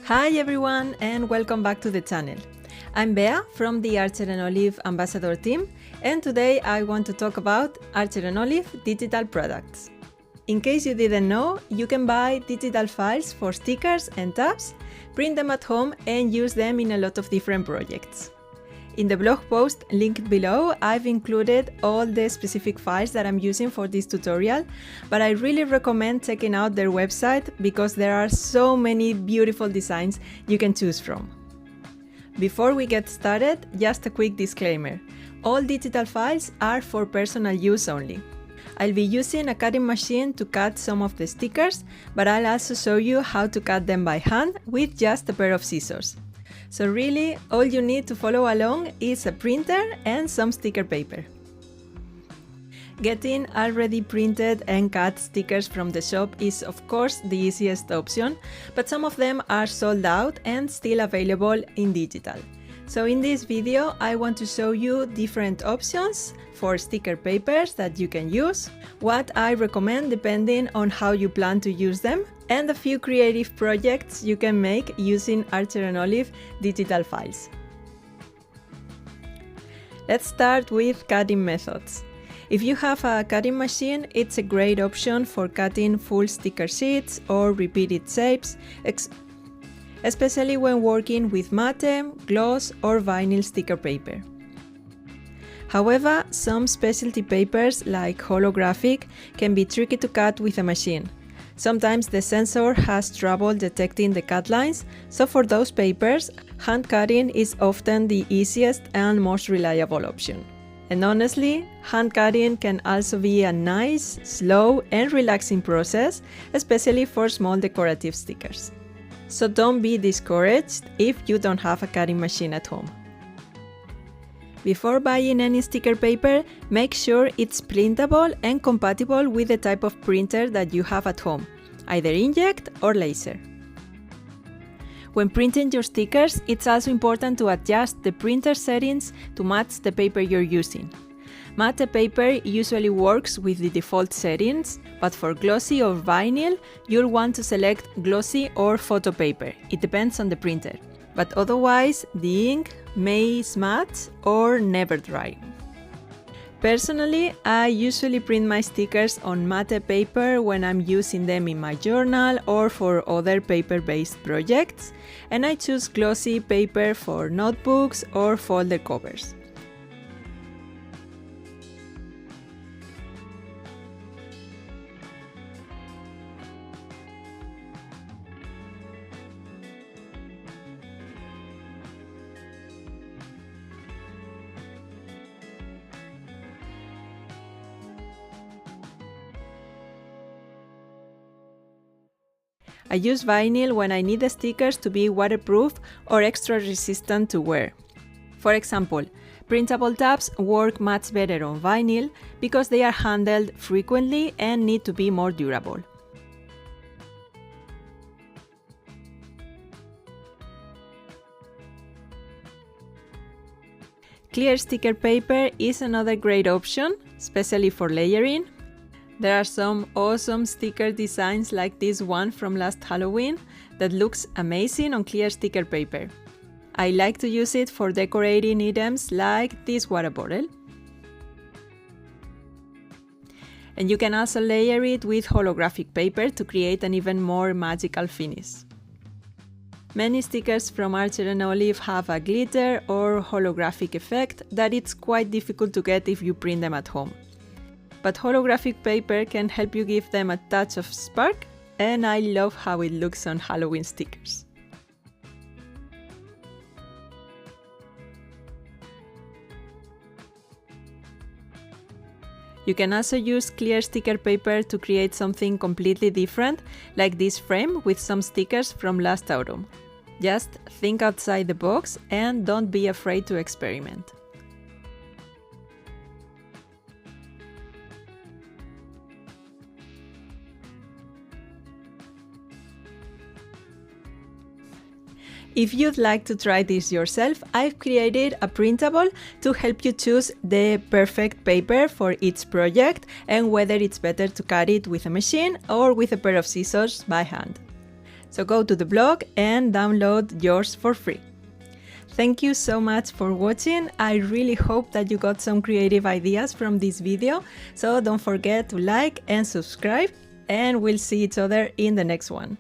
Hi everyone and welcome back to the channel. I'm Bea from the Archer & Olive Ambassador team, and today I want to talk about Archer & Olive digital products. In case you didn't know, you can buy digital files for stickers and tabs, print them at home and use them in a lot of different projects. In the blog post linked below, I've included all the specific files that I'm using for this tutorial, but I really recommend checking out their website because there are so many beautiful designs you can choose from. Before we get started, just a quick disclaimer. All digital files are for personal use only. I'll be using a cutting machine to cut some of the stickers, but I'll also show you how to cut them by hand with just a pair of scissors. So really, all you need to follow along is a printer and some sticker paper. Getting already printed and cut stickers from the shop is of course the easiest option, but some of them are sold out and still available in digital. So in this video, I want to show you different options for sticker papers that you can use, what I recommend depending on how you plan to use them, and a few creative projects you can make using Archer & Olive digital files. Let's start with cutting methods. If you have a cutting machine, it's a great option for cutting full sticker sheets or repeated shapes, especially when working with matte, gloss or vinyl sticker paper. However, some specialty papers like holographic can be tricky to cut with a machine. Sometimes the sensor has trouble detecting the cut lines, so for those papers, hand cutting is often the easiest and most reliable option. And honestly, hand cutting can also be a nice, slow and relaxing process, especially for small decorative stickers. So don't be discouraged if you don't have a cutting machine at home. Before buying any sticker paper, make sure it's printable and compatible with the type of printer that you have at home, either inkjet or laser. When printing your stickers, it's also important to adjust the printer settings to match the paper you're using. Matte paper usually works with the default settings, but for glossy or vinyl, you'll want to select glossy or photo paper. It depends on the printer. But otherwise, the ink may smudge or never dry. Personally, I usually print my stickers on matte paper when I'm using them in my journal or for other paper-based projects, and I choose glossy paper for notebooks or folder covers. I use vinyl when I need the stickers to be waterproof or extra resistant to wear. For example, printable tabs work much better on vinyl because they are handled frequently and need to be more durable. Clear sticker paper is another great option, especially for layering. There are some awesome sticker designs like this one from last Halloween that looks amazing on clear sticker paper. I like to use it for decorating items like this water bottle. And you can also layer it with holographic paper to create an even more magical finish. Many stickers from Archer & Olive have a glitter or holographic effect that it's quite difficult to get if you print them at home. But holographic paper can help you give them a touch of spark, and I love how it looks on Halloween stickers. You can also use clear sticker paper to create something completely different, like this frame with some stickers from last autumn. Just think outside the box and don't be afraid to experiment. If you'd like to try this yourself, I've created a printable to help you choose the perfect paper for each project and whether it's better to cut it with a machine or with a pair of scissors by hand. So go to the blog and download yours for free. Thank you so much for watching. I really hope that you got some creative ideas from this video. So don't forget to like and subscribe, and we'll see each other in the next one.